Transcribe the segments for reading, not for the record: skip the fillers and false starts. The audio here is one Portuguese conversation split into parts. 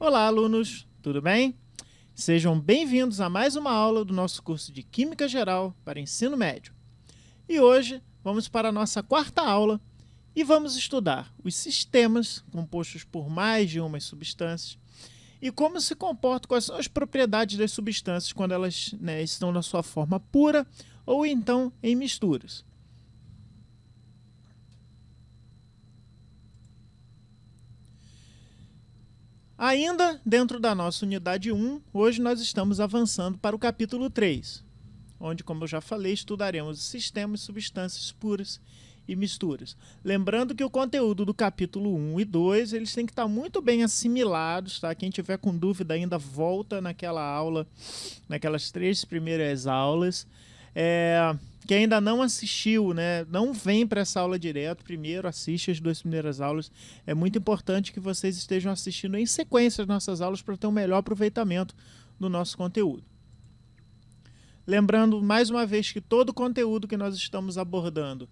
Olá, alunos, tudo bem? Sejam bem-vindos a mais uma aula do nosso curso de Química Geral para Ensino Médio. E hoje vamos para a nossa quarta aula e vamos estudar os sistemas compostos por mais de umas substâncias e como se comportam, quais são as propriedades das substâncias quando elas estão na sua forma pura ou então em misturas. Ainda dentro da nossa unidade 1, hoje nós estamos avançando para o capítulo 3, onde, como eu já falei, estudaremos os sistemas, substâncias puras e misturas. Lembrando que o conteúdo do capítulo 1 e 2, eles têm que estar muito bem assimilados, tá? Quem tiver com dúvida ainda volta naquela aula, naquelas 3 primeiras aulas. Quem ainda não assistiu, né, não vem para essa aula direto, primeiro assiste as 2 primeiras aulas. É muito importante que vocês estejam assistindo em sequência as nossas aulas para ter um melhor aproveitamento do nosso conteúdo. Lembrando mais uma vez que todo o conteúdo que nós estamos abordando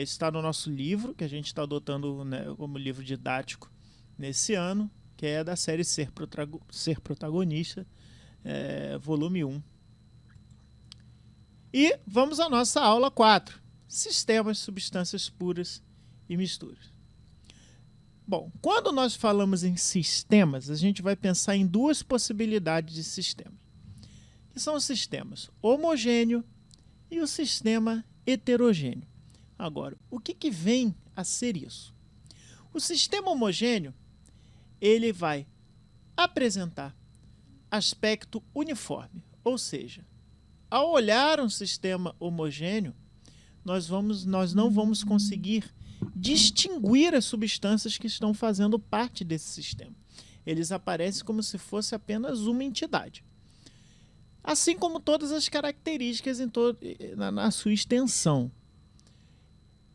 está no nosso livro, que a gente está adotando, né, como livro didático nesse ano, que é da série Ser Protagonista, volume 1. E vamos à nossa aula 4, sistemas, substâncias puras e misturas. Bom, quando nós falamos em sistemas, a gente vai pensar em 2 possibilidades de sistemas, que são os sistemas homogêneo e o sistema heterogêneo. Agora, o que vem a ser isso? O sistema homogêneo, ele vai apresentar aspecto uniforme, ou seja, ao olhar um sistema homogêneo, nós não vamos conseguir distinguir as substâncias que estão fazendo parte desse sistema. Eles aparecem como se fosse apenas uma entidade. Assim como todas as características na sua extensão.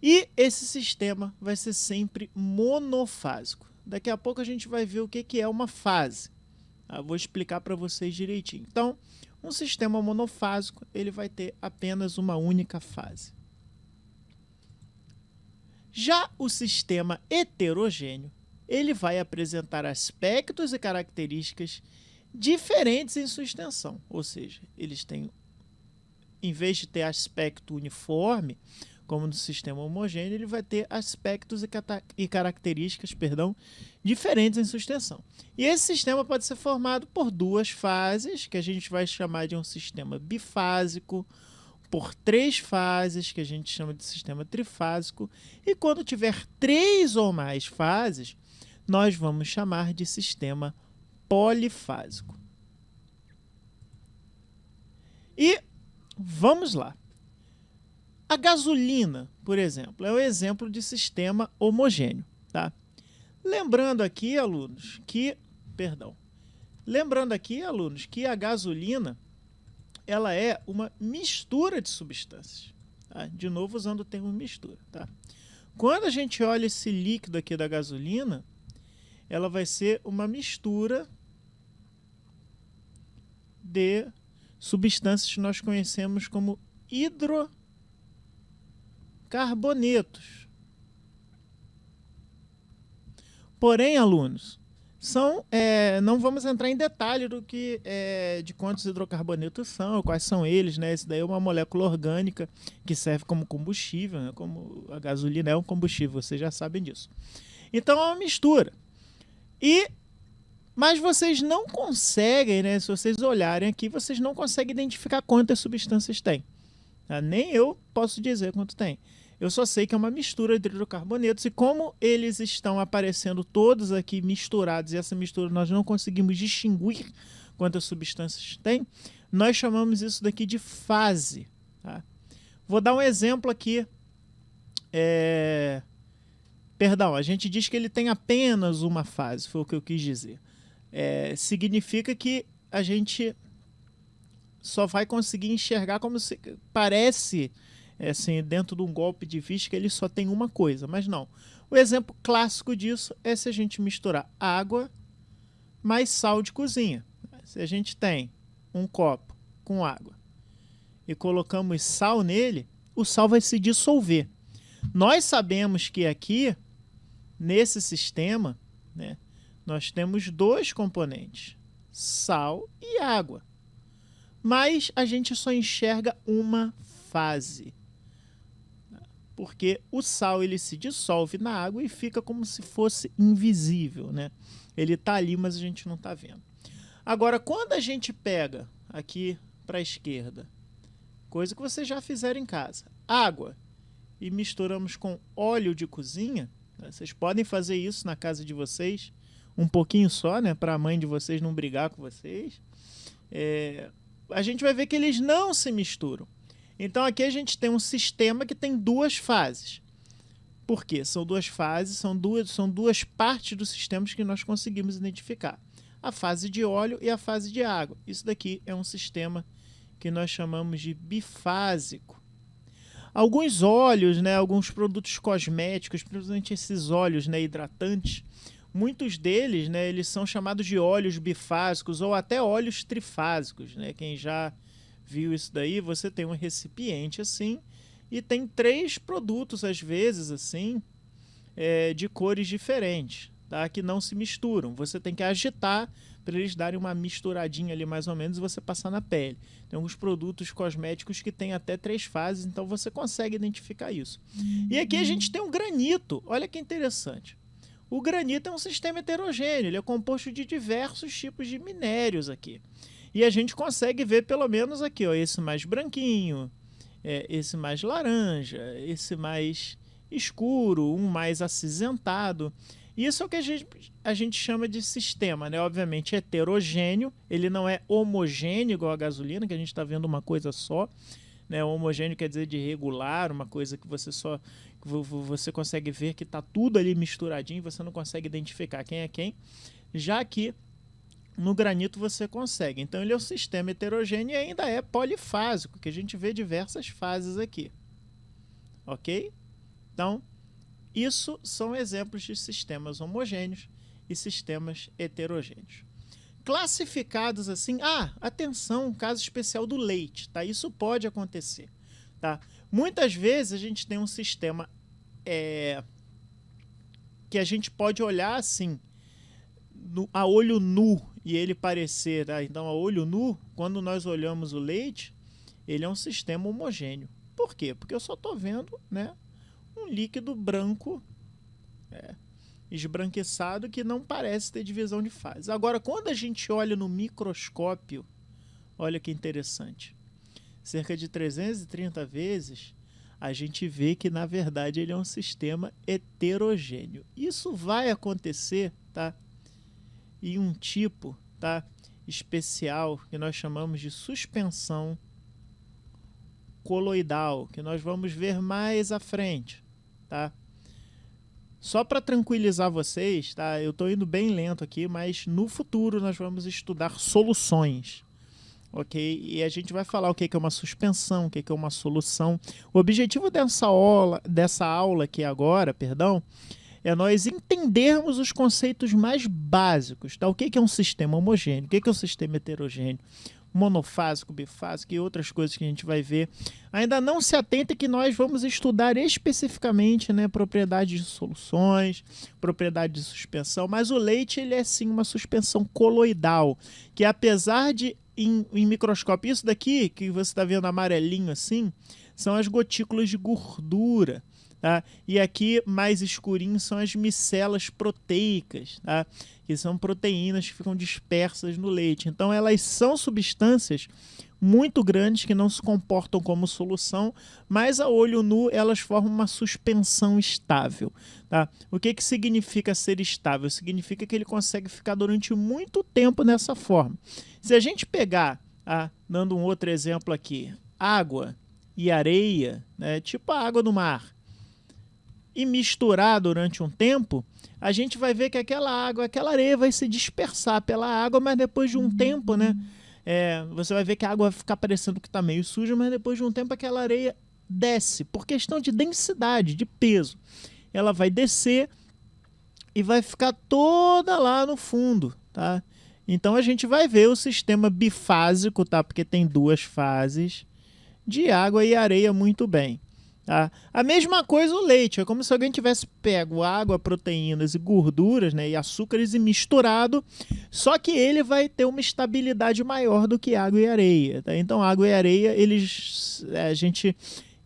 E esse sistema vai ser sempre monofásico. Daqui a pouco a gente vai ver o que é uma fase. Eu vou explicar para vocês direitinho. Então, um sistema monofásico, ele vai ter apenas uma única fase. Já o sistema heterogêneo, ele vai apresentar aspectos e características diferentes em sua extensão. Ou seja, eles têm, em vez de ter aspecto uniforme, como no sistema homogêneo, ele vai ter aspectos e características, diferentes em sua extensão. E esse sistema pode ser formado por 2 fases, que a gente vai chamar de um sistema bifásico, por 3 fases, que a gente chama de sistema trifásico, e quando tiver 3 ou mais fases, nós vamos chamar de sistema polifásico. E vamos lá. A gasolina, por exemplo, é um exemplo de sistema homogêneo, tá? Lembrando aqui, alunos, que a gasolina, ela é uma mistura de substâncias, tá? De novo usando o termo mistura, tá? Quando a gente olha esse líquido aqui da gasolina, ela vai ser uma mistura de substâncias que nós conhecemos como hidrocarbonetos. Porém, alunos, não vamos entrar em detalhe de quantos hidrocarbonetos são, quais são eles, né? Isso daí é uma molécula orgânica que serve como combustível, né? Como a gasolina é um combustível, vocês já sabem disso. Então é uma mistura. Mas vocês não conseguem, né? Se vocês olharem aqui, vocês não conseguem identificar quantas substâncias tem. Tá? Nem eu posso dizer quanto tem. Eu só sei que é uma mistura de hidrocarbonetos e como eles estão aparecendo todos aqui misturados e essa mistura nós não conseguimos distinguir quantas substâncias tem, nós chamamos isso daqui de fase. Tá? Vou dar um exemplo aqui. A gente diz que ele tem apenas uma fase, foi o que eu quis dizer. Significa que a gente só vai conseguir enxergar como se parece, assim, dentro de um golpe de vista que ele só tem uma coisa, mas não. O exemplo clássico disso é se a gente misturar água mais sal de cozinha. Se a gente tem um copo com água e colocamos sal nele, o sal vai se dissolver. Nós sabemos que aqui, nesse sistema, né, nós temos dois componentes, sal e água. Mas a gente só enxerga uma fase, porque o sal ele se dissolve na água e fica como se fosse invisível, né? Ele está ali, mas a gente não está vendo. Agora, quando a gente pega aqui para a esquerda, coisa que vocês já fizeram em casa, água, e misturamos com óleo de cozinha, né? Vocês podem fazer isso na casa de vocês, um pouquinho só, né? Para a mãe de vocês não brigar com vocês. A gente vai ver que eles não se misturam. Então aqui a gente tem um sistema que tem duas fases. Por quê? São duas fases, são duas partes do sistema que nós conseguimos identificar. A fase de óleo e a fase de água. Isso daqui é um sistema que nós chamamos de bifásico. Alguns óleos, né, alguns produtos cosméticos, principalmente esses óleos, né, hidratantes, muitos deles, né, eles são chamados de óleos bifásicos ou até óleos trifásicos, né? Quem já viu isso daí, você tem um recipiente assim e tem 3 produtos às vezes assim, de cores diferentes, tá? Que não se misturam. Você tem que agitar para eles darem uma misturadinha ali mais ou menos e você passar na pele. Tem alguns produtos cosméticos que tem até 3 fases, então você consegue identificar isso. E aqui a gente tem um granito, olha que interessante. O granito é um sistema heterogêneo, ele é composto de diversos tipos de minérios aqui. E a gente consegue ver pelo menos aqui, ó, esse mais branquinho, esse mais laranja, esse mais escuro, um mais acinzentado. Isso é o que a gente chama de sistema, né? Obviamente heterogêneo, ele não é homogêneo igual a gasolina, que a gente está vendo uma coisa só. Né? Homogêneo quer dizer de regular, uma coisa que você consegue ver que está tudo ali misturadinho, você não consegue identificar quem é quem. Já que no granito você consegue. Então ele é um sistema heterogêneo e ainda é polifásico, que a gente vê diversas fases aqui. Ok? Então, isso são exemplos de sistemas homogêneos e sistemas heterogêneos. Classificados assim, atenção, caso especial do leite, tá? Isso pode acontecer, tá? Muitas vezes a gente tem um sistema que a gente pode olhar assim, a olho nu, e ele parecer, tá? Então a olho nu, quando nós olhamos o leite, ele é um sistema homogêneo. Por quê? Porque eu só estou vendo, né, um líquido branco, esbranquiçado, que não parece ter divisão de fases. Agora, quando a gente olha no microscópio, olha que interessante, cerca de 330 vezes, a gente vê que, na verdade, ele é um sistema heterogêneo. Isso vai acontecer, tá? E um tipo, tá, especial, que nós chamamos de suspensão coloidal, que nós vamos ver mais à frente, tá? Só para tranquilizar vocês, tá? Eu estou indo bem lento aqui, mas no futuro nós vamos estudar soluções, ok? E a gente vai falar o que é uma suspensão, o que é uma solução. O objetivo dessa aula aqui agora, é nós entendermos os conceitos mais básicos, tá? O que é um sistema homogêneo, o que é um sistema heterogêneo, monofásico, bifásico e outras coisas que a gente vai ver. Ainda não se atenta que nós vamos estudar especificamente, né, propriedades de soluções, propriedade de suspensão, mas o leite ele é sim uma suspensão coloidal, que apesar de em microscópio, isso daqui que você está vendo amarelinho assim, são as gotículas de gordura. Tá? E aqui mais escurinho são as micelas proteicas, tá? Que são proteínas que ficam dispersas no leite. Então elas são substâncias muito grandes que não se comportam como solução, mas a olho nu elas formam uma suspensão estável. Tá? O que significa ser estável? Significa que ele consegue ficar durante muito tempo nessa forma. Se a gente pegar, dando um outro exemplo aqui, água e areia, né, tipo a água do mar, e misturar durante um tempo, a gente vai ver que aquela água, aquela areia vai se dispersar pela água, mas depois de um tempo, né, você vai ver que a água vai ficar parecendo que está meio suja, mas depois de um tempo aquela areia desce, por questão de densidade, de peso. Ela vai descer e vai ficar toda lá no fundo, tá? Então a gente vai ver o sistema bifásico, tá? Porque tem 2 fases de água e areia muito bem. Tá? A mesma coisa o leite, é como se alguém tivesse pego água, proteínas e gorduras, né, e açúcares e misturado, só que ele vai ter uma estabilidade maior do que água e areia. Tá? Então água e areia,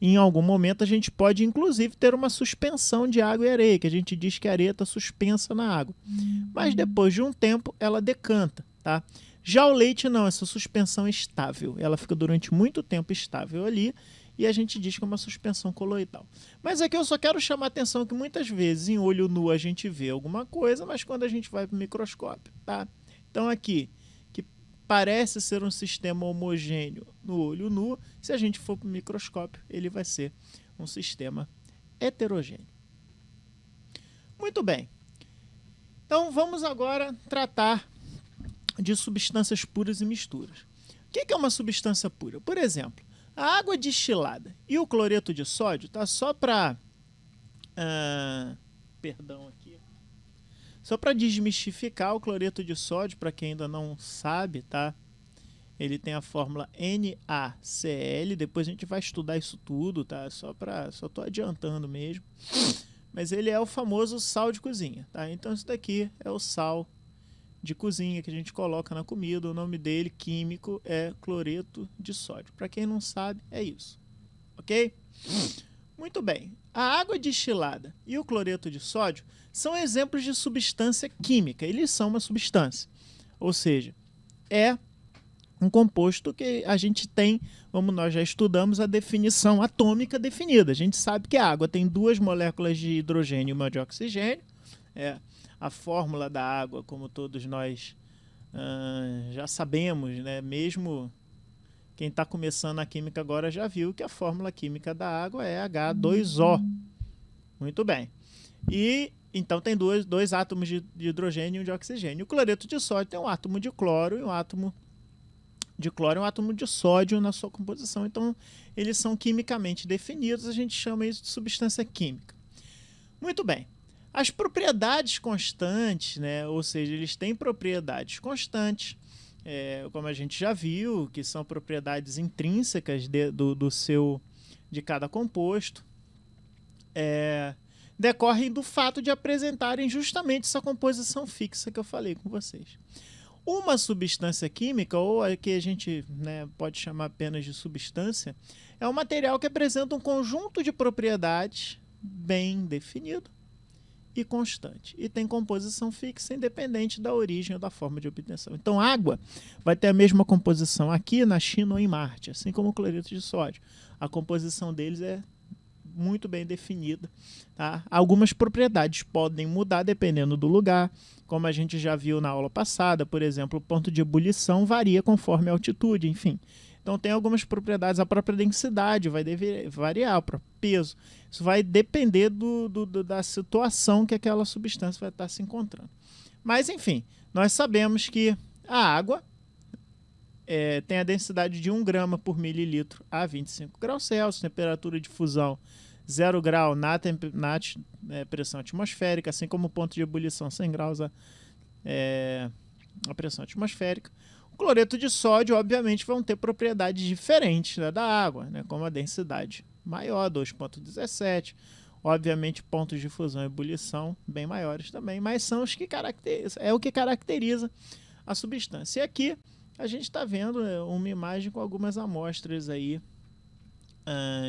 em algum momento a gente pode inclusive ter uma suspensão de água e areia, que a gente diz que a areia está suspensa na água. Mas depois de um tempo ela decanta. Tá? Já o leite não, essa suspensão é estável, ela fica durante muito tempo estável ali, e a gente diz que é uma suspensão coloidal. Mas aqui eu só quero chamar a atenção que muitas vezes em olho nu a gente vê alguma coisa, mas quando a gente vai para o microscópio, tá? Então aqui, que parece ser um sistema homogêneo no olho nu, se a gente for para o microscópio, ele vai ser um sistema heterogêneo. Muito bem. Então vamos agora tratar de substâncias puras e misturas. O que é uma substância pura? Por exemplo, a água destilada e o cloreto de sódio, tá? Só para só para desmistificar o cloreto de sódio, para quem ainda não sabe, tá? Ele tem a fórmula NaCl, depois a gente vai estudar isso tudo, tá? Só tô adiantando mesmo. Mas ele é o famoso sal de cozinha, tá? Então isso daqui é o sal de cozinha que a gente coloca na comida, o nome dele químico é cloreto de sódio. Para quem não sabe, é isso. Ok? Muito bem. A água destilada e o cloreto de sódio são exemplos de substância química. Eles são uma substância. Ou seja, é um composto que a gente tem, como nós já estudamos, a definição atômica definida. A gente sabe que a água tem 2 moléculas de hidrogênio e uma de oxigênio. A fórmula da água, como todos nós já sabemos, né? Mesmo quem está começando a química agora já viu que a fórmula química da água é H2O. Muito bem. E então tem dois átomos de hidrogênio e um de oxigênio. O cloreto de sódio tem um átomo de cloro e um átomo de sódio na sua composição. Então eles são quimicamente definidos, a gente chama isso de substância química. Muito bem. As propriedades constantes, né? Ou seja, eles têm propriedades constantes, como a gente já viu, que são propriedades intrínsecas de cada composto, decorrem do fato de apresentarem justamente essa composição fixa que eu falei com vocês. Uma substância química, ou a que a gente, né, pode chamar apenas de substância, é um material que apresenta um conjunto de propriedades bem definido e constante, e tem composição fixa independente da origem ou da forma de obtenção. Então água vai ter a mesma composição aqui na China ou em Marte, assim como o cloreto de sódio. A composição deles é muito bem definida. Tá? Algumas propriedades podem mudar dependendo do lugar, como a gente já viu na aula passada, por exemplo, o ponto de ebulição varia conforme a altitude, enfim. Então tem algumas propriedades, a própria densidade vai variar, o próprio peso. Isso vai depender da situação que aquela substância vai estar se encontrando. Mas enfim, nós sabemos que a água tem a densidade de 1 grama por mililitro a 25 graus Celsius, temperatura de fusão 0 grau na pressão atmosférica, assim como o ponto de ebulição 100 graus a pressão atmosférica. O cloreto de sódio, obviamente, vão ter propriedades diferentes, né, da água, né, como a densidade maior, 2,17. Obviamente, pontos de fusão e ebulição bem maiores também, mas são os que o que caracteriza a substância. E aqui a gente está vendo uma imagem com algumas amostras aí,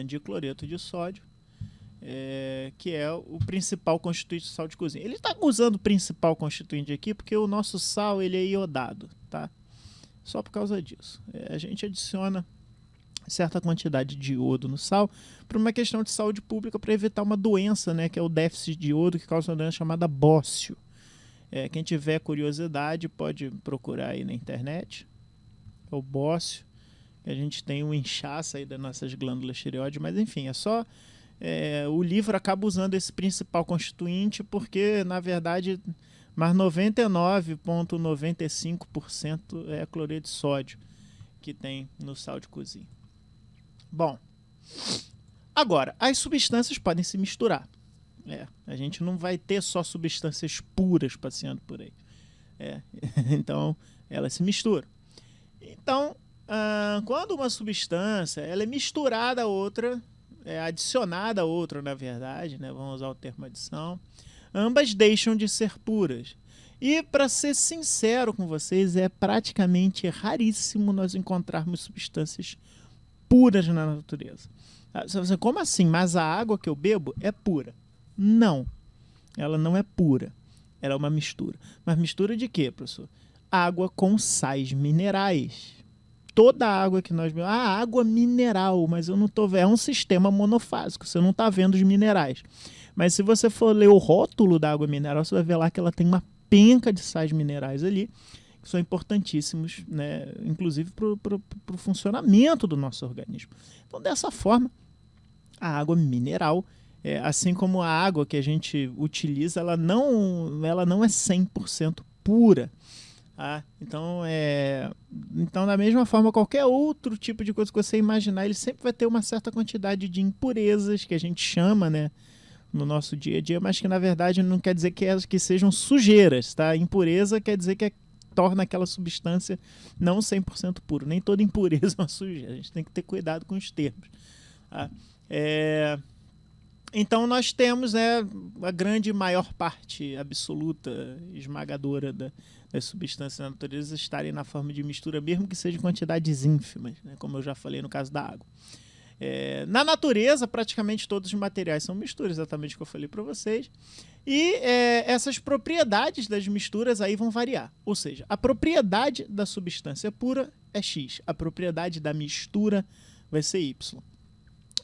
de cloreto de sódio, que é o principal constituinte do sal de cozinha. Ele está usando o principal constituinte aqui porque o nosso sal ele é iodado, tá? Só por causa disso. A gente adiciona certa quantidade de iodo no sal por uma questão de saúde pública, para evitar uma doença, né, que é o déficit de iodo, que causa uma doença chamada bócio. Quem tiver curiosidade pode procurar aí na internet. É o bócio. A gente tem um inchaço aí das nossas glândulas tireoides, mas enfim, o livro acaba usando esse principal constituinte porque, na verdade, mas 99,95% é cloreto de sódio que tem no sal de cozinha. Bom, agora, as substâncias podem se misturar. A gente não vai ter só substâncias puras passeando por aí. Então, elas se misturam. Então, quando uma substância ela é misturada a outra, adicionada a outra, na verdade, né? Vamos usar o termo adição. Ambas deixam de ser puras. E, para ser sincero com vocês, é praticamente raríssimo nós encontrarmos substâncias puras na natureza. Como assim? Mas a água que eu bebo é pura? Não, ela não é pura. Ela é uma mistura. Mas mistura de quê, professor? Água com sais minerais. Toda a água que nós bebemos... água mineral, mas eu não estou vendo. É um sistema monofásico, você não está vendo os minerais. Mas se você for ler o rótulo da água mineral, você vai ver lá que ela tem uma penca de sais minerais ali, que são importantíssimos, né, inclusive para o funcionamento do nosso organismo. Então, dessa forma, a água mineral, assim como a água que a gente utiliza, ela não é 100% pura. Então, da mesma forma, qualquer outro tipo de coisa que você imaginar, ele sempre vai ter uma certa quantidade de impurezas, que a gente chama, né, no nosso dia a dia, mas que na verdade não quer dizer que sejam sujeiras, tá? Impureza quer dizer que torna aquela substância não 100% pura. Nem toda impureza é uma sujeira. A gente tem que ter cuidado com os termos. Tá? Então nós temos, né, a grande maior parte absoluta, esmagadora das substâncias da natureza estarem na forma de mistura, mesmo que sejam quantidades ínfimas, né, como eu já falei no caso da água. Na natureza, praticamente todos os materiais são misturas, exatamente o que eu falei para vocês. E essas propriedades das misturas aí vão variar. Ou seja, a propriedade da substância pura é X, a propriedade da mistura vai ser Y.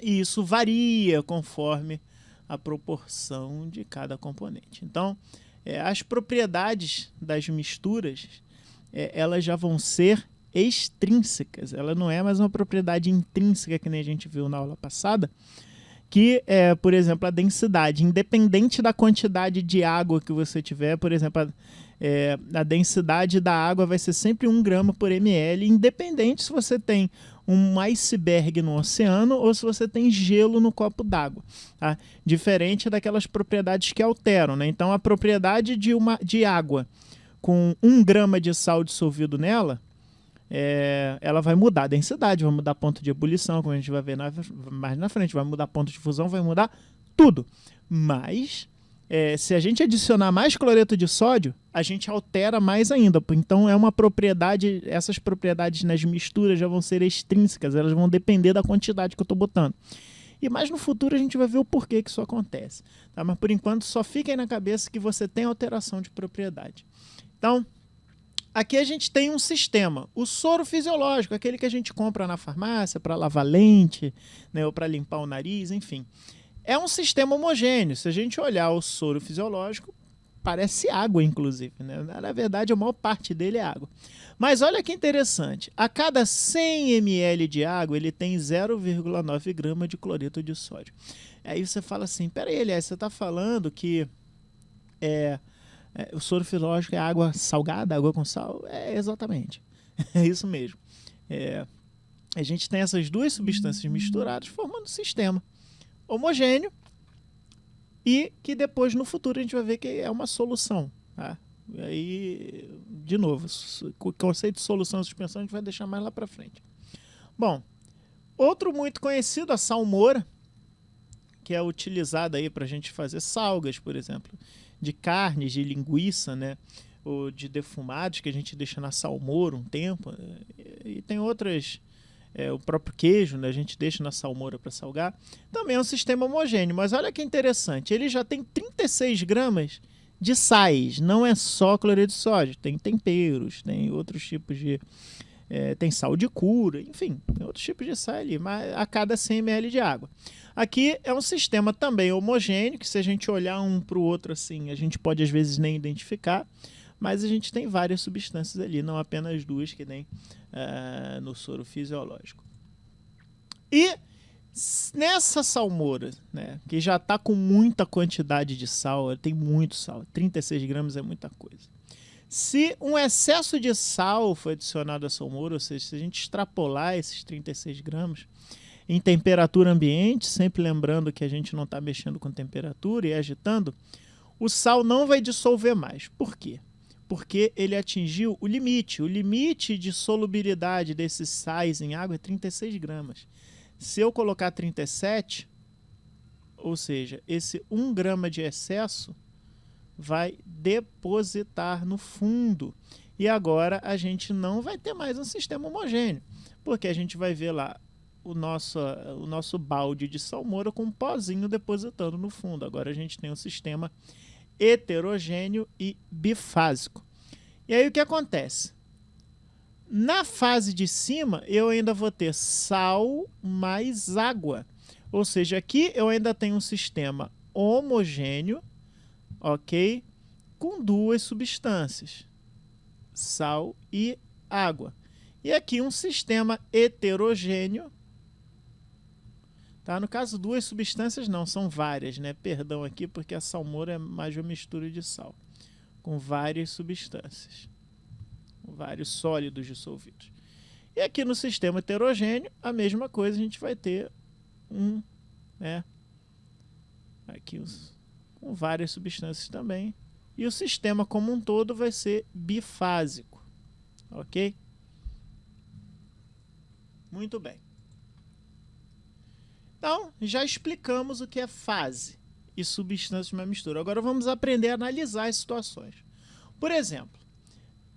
E isso varia conforme a proporção de cada componente. Então, as propriedades das misturas, elas já vão ser extrínsecas. Ela não é mais uma propriedade intrínseca, que nem a gente viu na aula passada, que é, por exemplo, a densidade. Independente da quantidade de água que você tiver, por exemplo, a densidade da água vai ser sempre 1 grama por ml, independente se você tem um iceberg no oceano ou se você tem gelo no copo d'água. Tá? Diferente daquelas propriedades que alteram, né? Então, a propriedade de água com 1 grama de sal dissolvido nela, ela vai mudar a densidade, vai mudar ponto de ebulição, como a gente vai ver mais na frente, vai mudar ponto de fusão, vai mudar tudo. Mas, se a gente adicionar mais cloreto de sódio, a gente altera mais ainda. Então, é uma propriedade, essas propriedades nas misturas já vão ser extrínsecas, elas vão depender da quantidade que eu estou botando. E mais no futuro a gente vai ver o porquê que isso acontece. Tá? Mas, por enquanto, só fiquem na cabeça que você tem alteração de propriedade. Então, aqui a gente tem um sistema, o soro fisiológico, aquele que a gente compra na farmácia para lavar lente, né, ou para limpar o nariz, enfim. É um sistema homogêneo. Se a gente olhar o soro fisiológico, parece água, inclusive, né? Na verdade, a maior parte dele é água. Mas olha que interessante, a cada 100 ml de água, ele tem 0,9 grama de cloreto de sódio. Aí você fala assim, peraí, Elias, você está falando que o soro fisiológico é água salgada, água com sal? Exatamente. É isso mesmo. A gente tem essas duas substâncias misturadas formando um sistema homogêneo e que depois, no futuro, a gente vai ver que é uma solução. Tá? E aí, de novo, o conceito de solução e suspensão a gente vai deixar mais lá para frente. Bom, outro muito conhecido, a salmoura, que é utilizada aí para a gente fazer salgas, por exemplo, de carnes, de linguiça, né? Ou de defumados que a gente deixa na salmoura um tempo. E tem outras, o próprio queijo, né? A gente deixa na salmoura para salgar. Também é um sistema homogêneo, mas olha que interessante, ele já tem 36 gramas de sais, não é só cloreto de sódio, tem temperos, tem outros tipos de... tem sal de cura, enfim, tem outros tipos de sal ali, mas a cada 100 ml de água. Aqui é um sistema também homogêneo, que se a gente olhar um para o outro assim, a gente pode às vezes nem identificar, mas a gente tem várias substâncias ali, não apenas duas que nem no soro fisiológico. E nessa salmoura, né, que já está com muita quantidade de sal, tem muito sal, 36 gramas é muita coisa. Se um excesso de sal for adicionado à salmoura, ou seja, se a gente extrapolar esses 36 gramas, em temperatura ambiente, sempre lembrando que a gente não está mexendo com temperatura e agitando, o sal não vai dissolver mais. Por quê? Porque ele atingiu o limite. O limite de solubilidade desses sais em água é 36 gramas. Se eu colocar 37, ou seja, esse 1 grama de excesso vai depositar no fundo. E agora a gente não vai ter mais um sistema homogêneo, porque a gente vai ver lá o nosso balde de salmoura com um pozinho depositando no fundo. Agora a gente tem um sistema heterogêneo e bifásico. E aí o que acontece? Na fase de cima, eu ainda vou ter sal mais água. Ou seja, aqui eu ainda tenho um sistema homogêneo, ok? Com duas substâncias, sal e água. E aqui um sistema heterogêneo. Tá? No caso, duas substâncias não, são várias, né? Perdão aqui, porque a salmoura é mais uma mistura de sal, com várias substâncias, vários sólidos dissolvidos. E aqui no sistema heterogêneo, a mesma coisa, a gente vai ter né? Aqui com várias substâncias também. E o sistema como um todo vai ser bifásico, ok? Muito bem. Então, já explicamos o que é fase e substância de uma mistura. Agora vamos aprender a analisar as situações. Por exemplo,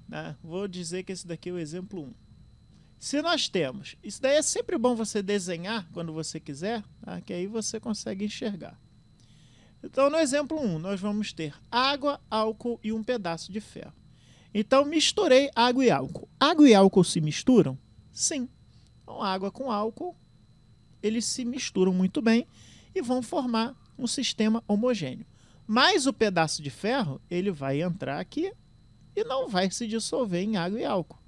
né, vou dizer que esse daqui é o exemplo 1. Se nós temos... Isso daí é sempre bom você desenhar quando você quiser, tá? Que aí você consegue enxergar. Então, no exemplo 1, nós vamos ter água, álcool e um pedaço de ferro. Então, misturei água e álcool. Água e álcool se misturam? Sim. Então, água com álcool, eles se misturam muito bem e vão formar um sistema homogêneo. Mas o pedaço de ferro, ele vai entrar aqui e não vai se dissolver em água e álcool.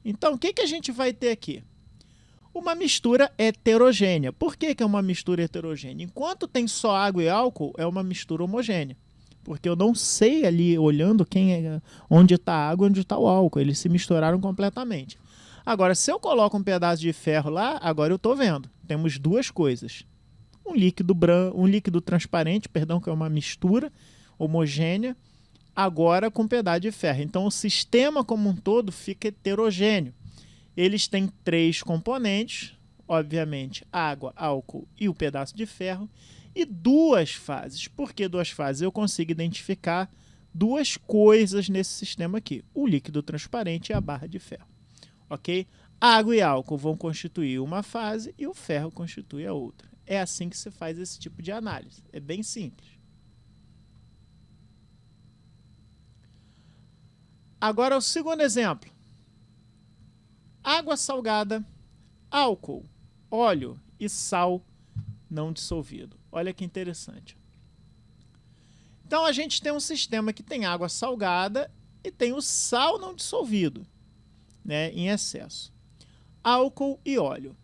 Então, o que a gente vai ter aqui? Uma mistura heterogênea. Por que é uma mistura heterogênea? Enquanto tem só água e álcool, é uma mistura homogênea. Porque eu não sei ali, olhando onde está a água e onde está o álcool. Eles se misturaram completamente. Agora, se eu coloco um pedaço de ferro lá, agora eu estou vendo. Temos duas coisas. Um líquido transparente, perdão, que é uma mistura homogênea, agora com pedaço de ferro. Então, o sistema como um todo fica heterogêneo. Eles têm 3 componentes, obviamente, água, álcool e o pedaço de ferro, e 2 fases. Por que 2 fases? Eu consigo identificar 2 coisas nesse sistema aqui, o líquido transparente e a barra de ferro. Ok? Água e álcool vão constituir uma fase e o ferro constitui a outra. É assim que se faz esse tipo de análise. É bem simples. Agora, o segundo exemplo. Água salgada, álcool, óleo e sal não dissolvido. Olha que interessante. Então, a gente tem um sistema que tem água salgada e tem o sal não dissolvido, né, em excesso. Álcool e óleo.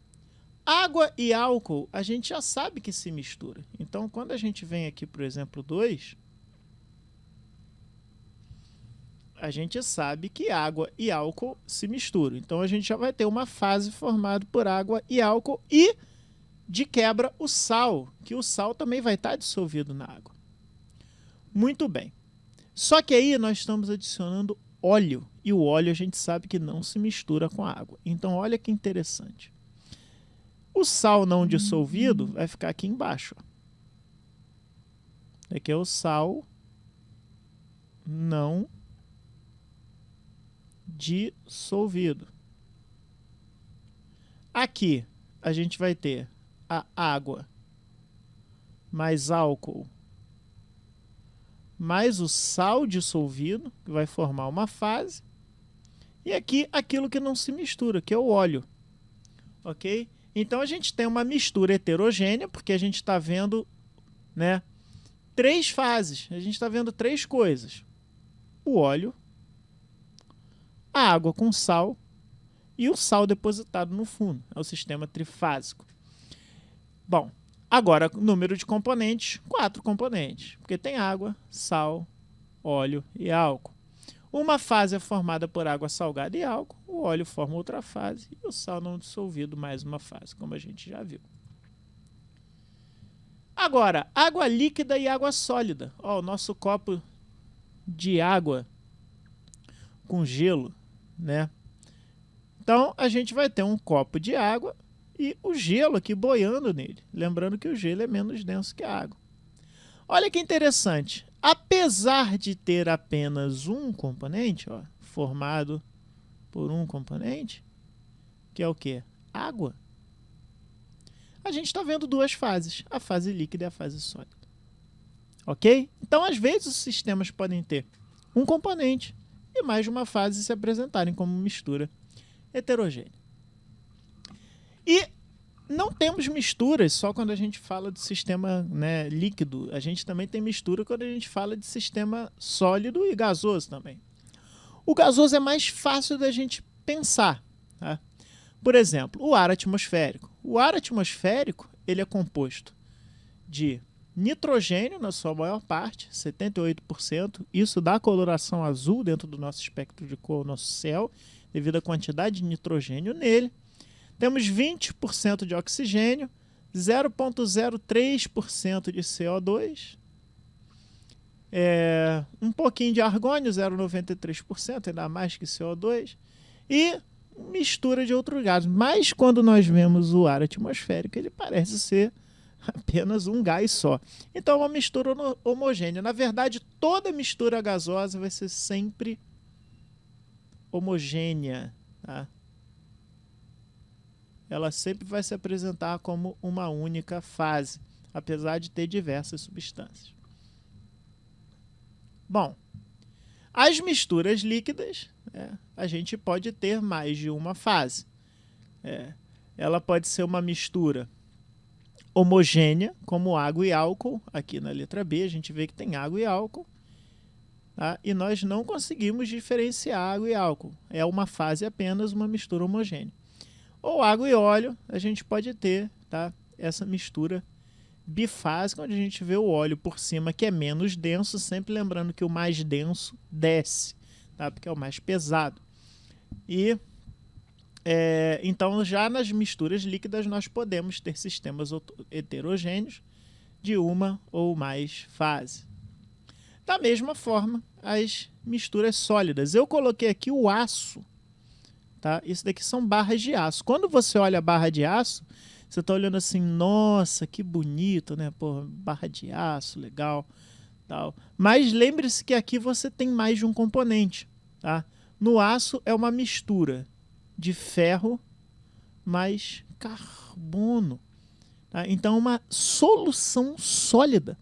Água e álcool, a gente já sabe que se mistura. Então, quando a gente vem aqui para o exemplo 2... a gente sabe que água e álcool se misturam. Então, a gente já vai ter uma fase formada por água e álcool e, de quebra, o sal, que o sal também vai estar dissolvido na água. Muito bem. Só que aí nós estamos adicionando óleo, e o óleo a gente sabe que não se mistura com a água. Então, olha que interessante. O sal não dissolvido vai ficar aqui embaixo. Aqui é o sal não dissolvido. Aqui a gente vai ter a água mais álcool mais o sal dissolvido, que vai formar uma fase, e aqui aquilo que não se mistura, que é o óleo. Ok? Então a gente tem uma mistura heterogênea, porque a gente está vendo, né, 3 fases, a gente está vendo 3 coisas: o óleo, a água com sal e o sal depositado no fundo. É o sistema trifásico. Bom, agora, número de componentes, 4 componentes, porque tem água, sal, óleo e álcool. Uma fase é formada por água salgada e álcool, o óleo forma outra fase e o sal não dissolvido mais uma fase, como a gente já viu. Agora, água líquida e água sólida. Ó, o nosso copo de água com gelo, né? Então, a gente vai ter um copo de água e o gelo aqui boiando nele. Lembrando que o gelo é menos denso que a água. Olha que interessante. Apesar de ter apenas um componente, ó, formado por um componente, que é o quê? Água. A gente está vendo duas fases, a fase líquida e a fase sólida. Ok? Então, às vezes, os sistemas podem ter um componente e mais de uma fase se apresentarem como mistura heterogênea. E não temos misturas só quando a gente fala de sistema, né, líquido. A gente também tem mistura quando a gente fala de sistema sólido e gasoso também. O gasoso é mais fácil da gente pensar. Tá? Por exemplo, o ar atmosférico. O ar atmosférico ele é composto de nitrogênio na sua maior parte, 78%. Isso dá a coloração azul dentro do nosso espectro de cor, nosso céu, devido à quantidade de nitrogênio nele. Temos 20% de oxigênio, 0,03% de CO2, um pouquinho de argônio, 0,93%, ainda mais que CO2, e mistura de outros gases. Mas quando nós vemos o ar atmosférico, ele parece ser apenas um gás só. Então é uma mistura homogênea. Na verdade, toda mistura gasosa vai ser sempre homogênea, tá? Ela sempre vai se apresentar como uma única fase, apesar de ter diversas substâncias. Bom, as misturas líquidas, a gente pode ter mais de uma fase. Ela pode ser uma mistura homogênea, como água e álcool. Aqui na letra B a gente vê que tem água e álcool. Tá? E nós não conseguimos diferenciar água e álcool. É uma fase apenas, uma mistura homogênea. Ou água e óleo, a gente pode ter, tá, essa mistura bifásica, onde a gente vê o óleo por cima, que é menos denso, sempre lembrando que o mais denso desce, tá, porque é o mais pesado. E então, já nas misturas líquidas, nós podemos ter sistemas heterogêneos de uma ou mais fases. Da mesma forma, as misturas sólidas. Eu coloquei aqui o aço. Tá? Isso daqui são barras de aço. Quando você olha a barra de aço, você está olhando assim, nossa, que bonito, né? Pô, barra de aço, legal. Tal. Mas lembre-se que aqui você tem mais de um componente. Tá? No aço é uma mistura de ferro mais carbono. Tá? Então é uma solução sólida.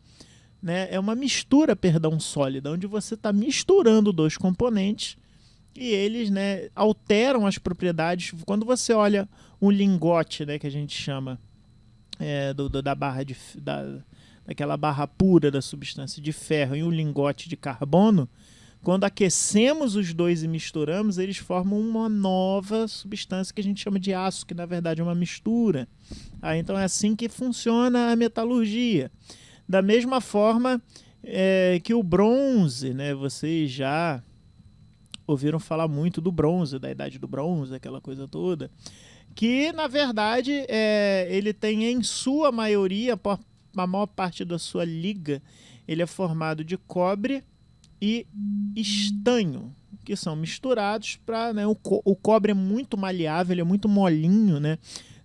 Né? É uma mistura, perdão, sólida, onde você está misturando dois componentes e eles, né, alteram as propriedades. Quando você olha um lingote, né, que a gente chama da barra daquela barra pura da substância de ferro e um lingote de carbono, quando aquecemos os dois e misturamos, eles formam uma nova substância que a gente chama de aço, que na verdade é uma mistura. Então é assim que funciona a metalurgia. Da mesma forma que o bronze, né, vocês já ouviram falar muito do bronze, da idade do bronze, aquela coisa toda, que na verdade ele tem em sua maioria, a maior parte da sua liga, ele é formado de cobre e estanho, que são misturados para, né, o cobre é muito maleável, ele é muito molinho, né?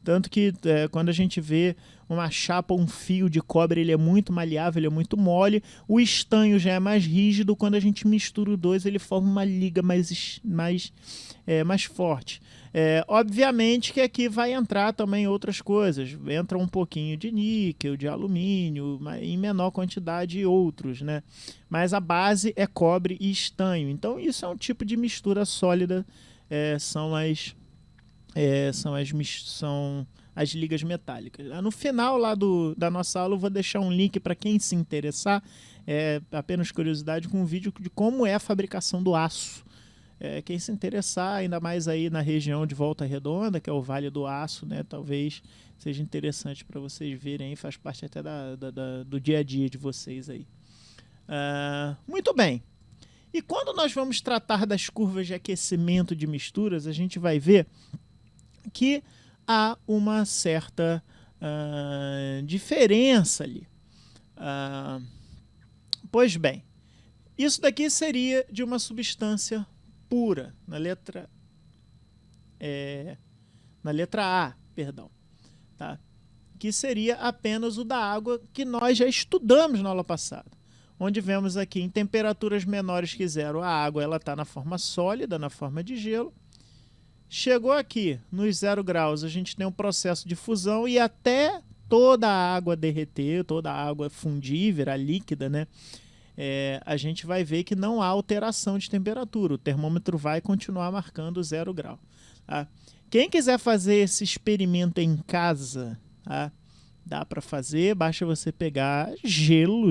Tanto que quando a gente vê uma chapa, um fio de cobre, ele é muito maleável, ele é muito mole. O estanho já é mais rígido. Quando a gente mistura os dois, ele forma uma liga mais forte. Obviamente que aqui vai entrar também outras coisas. Entra um pouquinho de níquel, de alumínio, em menor quantidade e outros, né? Mas a base é cobre e estanho. Então isso é um tipo de mistura sólida. São as ligas metálicas. No final lá da nossa aula eu vou deixar um link para quem se interessar, apenas curiosidade, com um vídeo de como é a fabricação do aço. Quem se interessar, ainda mais aí na região de Volta Redonda, que é o Vale do Aço, né, talvez seja interessante para vocês verem, faz parte até do dia a dia de vocês aí. Muito bem. E quando nós vamos tratar das curvas de aquecimento de misturas, a gente vai ver que há uma certa diferença ali. Pois bem, isso daqui seria de uma substância pura, na letra A, perdão. tá? Que seria apenas o da água que nós já estudamos na aula passada, onde vemos aqui em temperaturas menores que zero, a água está na forma sólida, na forma de gelo. Chegou aqui nos 0 graus, a gente tem um processo de fusão e até toda a água derreter, toda a água fundir, virar líquida, né? A gente vai ver que não há alteração de temperatura. O termômetro vai continuar marcando 0 grau. Tá? Quem quiser fazer esse experimento em casa, tá? Dá para fazer, basta você pegar gelo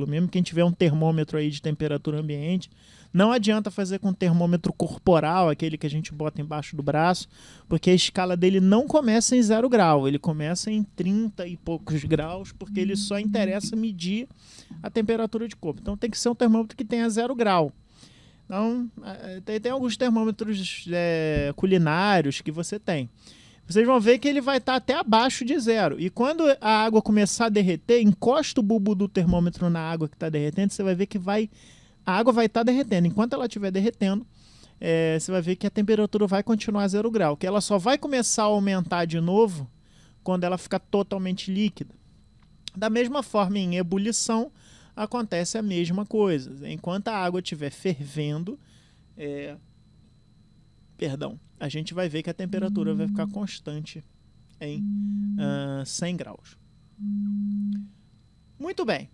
mesmo. Quem tiver um termômetro aí de temperatura ambiente, não adianta fazer com termômetro corporal, aquele que a gente bota embaixo do braço, porque a escala dele não começa em 0 grau, ele começa em 30 e poucos graus, porque ele só interessa medir a temperatura de corpo. Então tem que ser um termômetro que tenha 0 grau. Então, tem alguns termômetros culinários que você tem. Vocês vão ver que ele vai estar até abaixo de 0. E quando a água começar a derreter, encosta o bulbo do termômetro na água que está derretendo, você vai ver que a água vai estar derretendo. Enquanto ela estiver derretendo, você vai ver que a temperatura vai continuar a 0 grau. Que ela só vai começar a aumentar de novo quando ela ficar totalmente líquida. Da mesma forma, em ebulição, acontece a mesma coisa. Enquanto a água estiver fervendo, a gente vai ver que a temperatura vai ficar constante em 100 graus. Muito bem.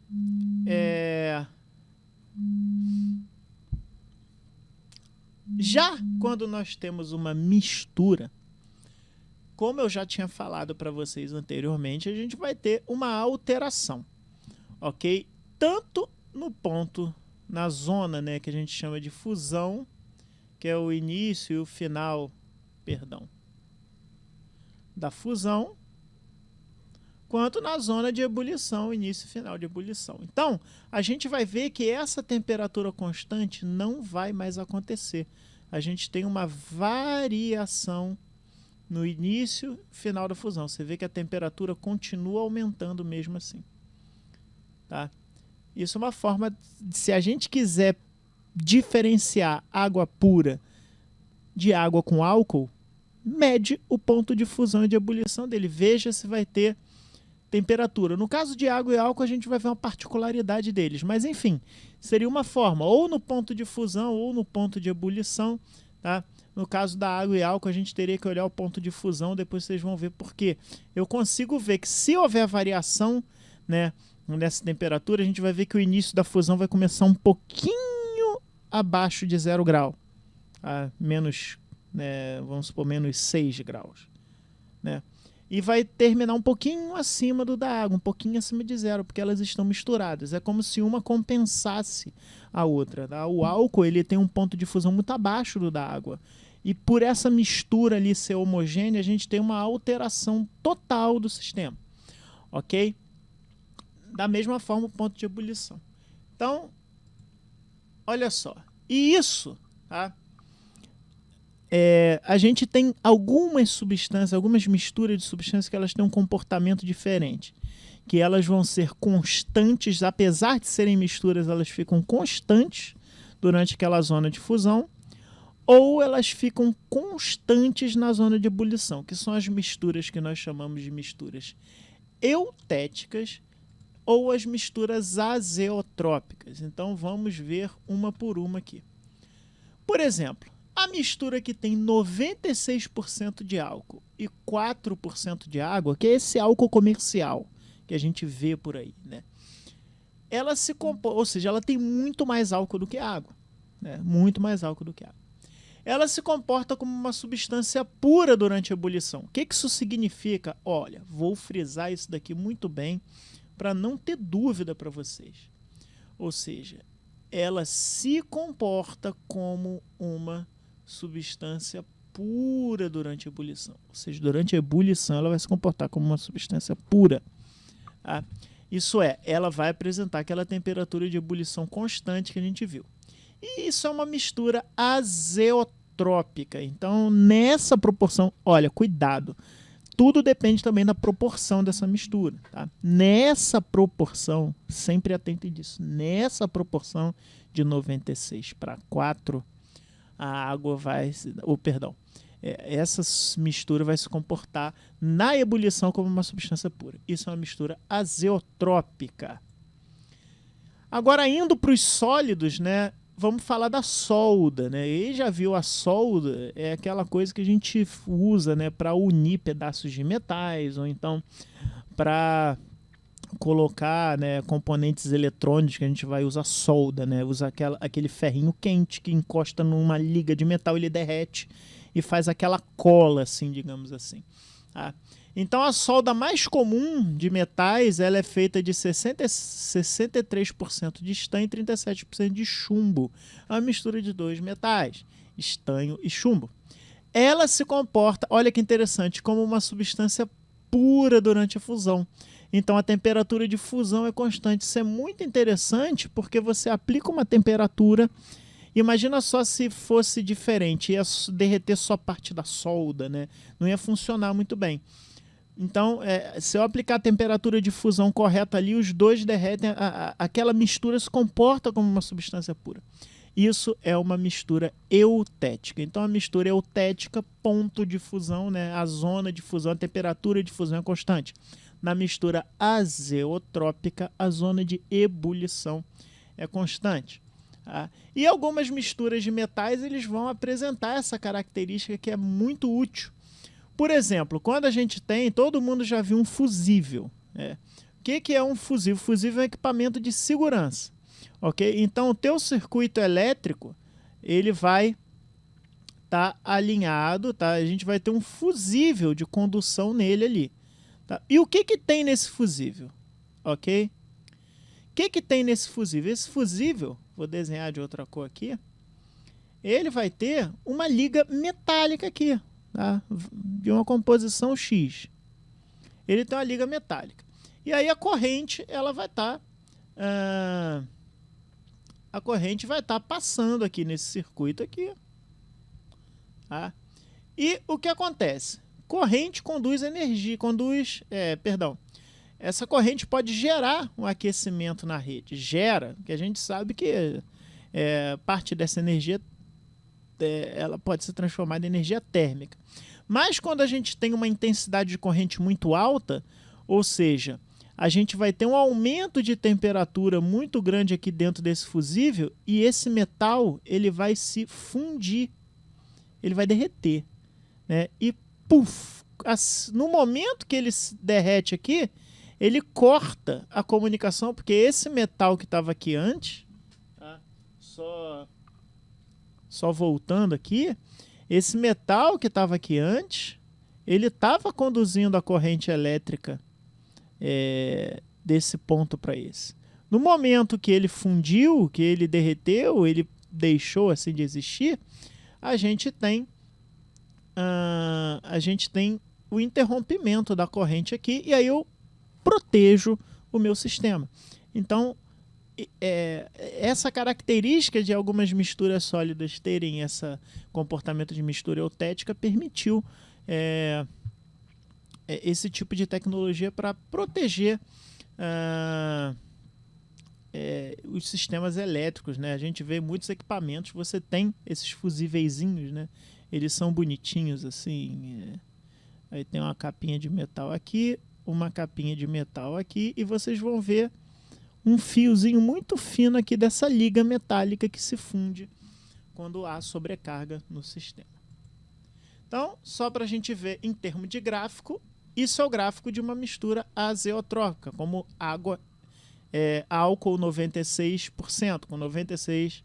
Já quando nós temos uma mistura, como eu já tinha falado para vocês anteriormente, a gente vai ter uma alteração, ok? Tanto no ponto, na zona, né, que a gente chama de fusão, que é o início e o final, da fusão, quanto na zona de ebulição, início e final de ebulição. Então, a gente vai ver que essa temperatura constante não vai mais acontecer. A gente tem uma variação no início e final da fusão. Você vê que a temperatura continua aumentando mesmo assim. Tá? Isso é uma forma, se a gente quiser diferenciar água pura de água com álcool, mede o ponto de fusão e de ebulição dele. Veja se vai ter temperatura. No caso de água e álcool, a gente vai ver uma particularidade deles. Mas, enfim, seria uma forma, ou no ponto de fusão ou no ponto de ebulição. Tá? No caso da água e álcool, a gente teria que olhar o ponto de fusão, depois vocês vão ver por quê. Eu consigo ver que se houver variação, né, nessa temperatura, a gente vai ver que o início da fusão vai começar um pouquinho abaixo de 0 grau. Menos, vamos supor, menos 6 graus. Né? E vai terminar um pouquinho acima do da água, um pouquinho acima de 0, porque elas estão misturadas. É como se uma compensasse a outra. Tá? O álcool ele tem um ponto de fusão muito abaixo do da água. E por essa mistura ali ser homogênea, a gente tem uma alteração total do sistema. Ok? Da mesma forma, o ponto de ebulição. Então, olha só. E isso, tá? A gente tem algumas substâncias, algumas misturas de substâncias que elas têm um comportamento diferente. Que elas vão ser constantes, apesar de serem misturas, elas ficam constantes durante aquela zona de fusão, ou elas ficam constantes na zona de ebulição, que são as misturas que nós chamamos de misturas eutéticas ou as misturas azeotrópicas. Então vamos ver uma por uma aqui. Por exemplo, a mistura que tem 96% de álcool e 4% de água, que é esse álcool comercial que a gente vê por aí, né? Ela se compõe, ou seja, ela tem muito mais álcool do que água, né? Muito mais álcool do que água. Ela se comporta como uma substância pura durante a ebulição. O que isso significa? Olha, vou frisar isso daqui muito bem para não ter dúvida para vocês. Ou seja, ela se comporta como uma substância pura durante a ebulição. Ou seja, durante a ebulição ela vai se comportar como uma substância pura. Tá? Isso é, ela vai apresentar aquela temperatura de ebulição constante que a gente viu. E isso é uma mistura azeotrópica. Então, nessa proporção, olha, cuidado. Tudo depende também da proporção dessa mistura. Tá? Nessa proporção, sempre atentem disso, nessa proporção de 96 para 4, a água vai... essa mistura vai se comportar na ebulição como uma substância pura. Isso é uma mistura azeotrópica. Agora, indo para os sólidos, né, vamos falar da solda. Né? E já viu, a solda é aquela coisa que a gente usa, né, para unir pedaços de metais, ou então para colocar, né, componentes eletrônicos, que a gente vai usar solda, né, usa aquele ferrinho quente que encosta numa liga de metal, ele derrete e faz aquela cola, assim, digamos assim. Tá? Então a solda mais comum de metais, ela é feita de 63% de estanho e 37% de chumbo. É uma mistura de dois metais, estanho e chumbo. Ela se comporta, olha que interessante, como uma substância pura durante a fusão. Então a temperatura de fusão é constante. Isso é muito interessante porque você aplica uma temperatura. Imagina só se fosse diferente, ia derreter só parte da solda, né? Não ia funcionar muito bem. Então, se eu aplicar a temperatura de fusão correta ali, os dois derretem, aquela mistura se comporta como uma substância pura. Isso é uma mistura eutética. Então, a mistura eutética, ponto de fusão, né? A zona de fusão, a temperatura de fusão é constante. Na mistura azeotrópica, a zona de ebulição é constante. Tá? E algumas misturas de metais eles vão apresentar essa característica que é muito útil. Por exemplo, quando a gente tem, todo mundo já viu um fusível. Né? O que é um fusível? Fusível é um equipamento de segurança. Okay? Então, o teu circuito elétrico ele vai estar alinhado. Tá? A gente vai ter um fusível de condução nele ali. Tá? E o que tem nesse fusível? Ok? O que tem nesse fusível? Esse fusível, vou desenhar de outra cor aqui, ele vai ter uma liga metálica aqui. Tá? De uma composição X. Ele tem uma liga metálica. E aí a corrente ela vai estar a corrente vai estar passando aqui nesse circuito aqui. Tá? E o que acontece? Corrente conduz energia, essa corrente pode gerar um aquecimento na rede. Gera, que a gente sabe que parte dessa energia ela pode ser transformada em energia térmica. Mas quando a gente tem uma intensidade de corrente muito alta, ou seja, a gente vai ter um aumento de temperatura muito grande aqui dentro desse fusível e esse metal ele vai se fundir, ele vai derreter. Né? E puff, no momento que ele se derrete aqui, ele corta a comunicação, porque esse metal que estava aqui antes, tá? Só voltando aqui, esse metal que estava aqui antes, ele estava conduzindo a corrente elétrica desse ponto para esse. No momento que ele fundiu, que ele derreteu, ele deixou assim de existir, a gente tem o interrompimento da corrente aqui e aí eu protejo o meu sistema. Então, essa característica de algumas misturas sólidas terem esse comportamento de mistura eutética permitiu esse tipo de tecnologia para proteger os sistemas elétricos. Né? A gente vê muitos equipamentos, você tem esses fusíveizinhos, né? Eles são bonitinhos assim, aí tem uma capinha de metal aqui, uma capinha de metal aqui, e vocês vão ver um fiozinho muito fino aqui dessa liga metálica que se funde quando há sobrecarga no sistema. Então, só para a gente ver em termos de gráfico, isso é o gráfico de uma mistura azeotrópica, como água, álcool 96%, com 96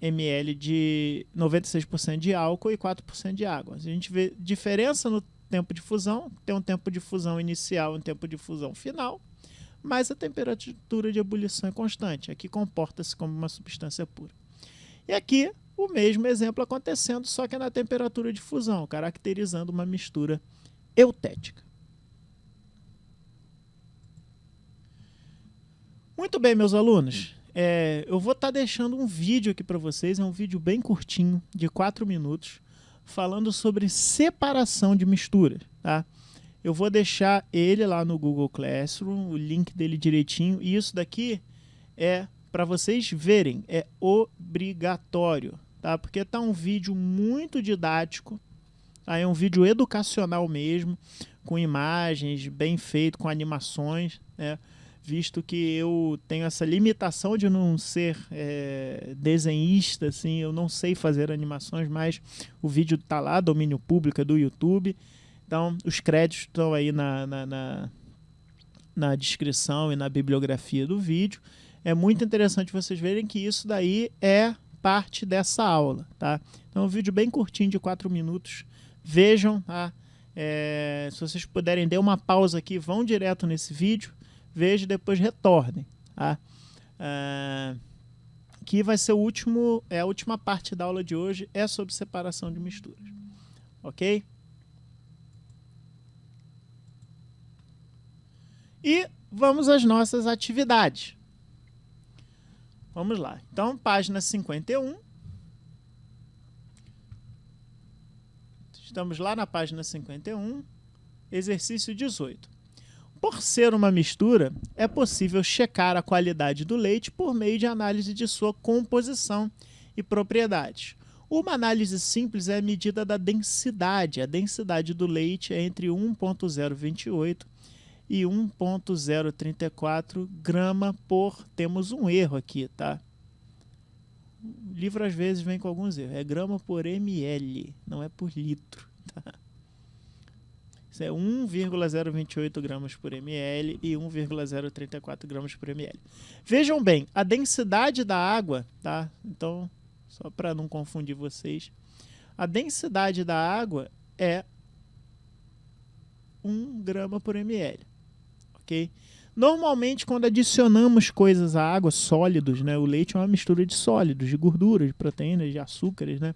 ml de 96% de álcool e 4% de água. A gente vê diferença no tempo de fusão, tem um tempo de fusão inicial e um tempo de fusão final, mas a temperatura de ebulição é constante. Aqui comporta-se como uma substância pura. E aqui o mesmo exemplo acontecendo, só que na temperatura de fusão, caracterizando uma mistura eutética. Muito bem, meus alunos. Eu vou estar deixando um vídeo aqui para vocês, é um vídeo bem curtinho, de 4 minutos, falando sobre separação de misturas. Tá? Eu vou deixar ele lá no Google Classroom, o link dele direitinho, e isso daqui é para vocês verem, é obrigatório, tá? Porque tá um vídeo muito didático, Aí é um vídeo educacional mesmo, com imagens, bem feito, com animações, né? Visto que eu tenho essa limitação de não ser desenhista, assim, eu não sei fazer animações, mas o vídeo está lá, domínio público, é do YouTube. Então, os créditos estão aí na descrição e na bibliografia do vídeo. É muito interessante vocês verem que isso daí é parte dessa aula, tá? Então, é um vídeo bem curtinho, de 4 minutos. Vejam, tá? Se vocês puderem, dê uma pausa aqui, vão direto nesse vídeo, vejam e depois retornem, tá? Que vai ser a última parte da aula de hoje, é sobre separação de misturas, ok? E vamos às nossas atividades. Vamos lá. Então, página 51. Estamos lá na página 51, exercício 18. Por ser uma mistura, é possível checar a qualidade do leite por meio de análise de sua composição e propriedades. Uma análise simples é a medida da densidade. A densidade do leite é entre 1,028 e 1,034 grama por... Temos um erro aqui, tá? O livro às vezes vem com alguns erros. É grama por ml, não é por litro, tá? Isso é 1,028 gramas por ml e 1,034 gramas por ml. Vejam bem, a densidade da água, tá? Então, só para não confundir vocês, a densidade da água é 1 grama por ml, ok? Normalmente, quando adicionamos coisas à água, sólidos, né? O leite é uma mistura de sólidos, de gorduras, de proteínas, de açúcares, né?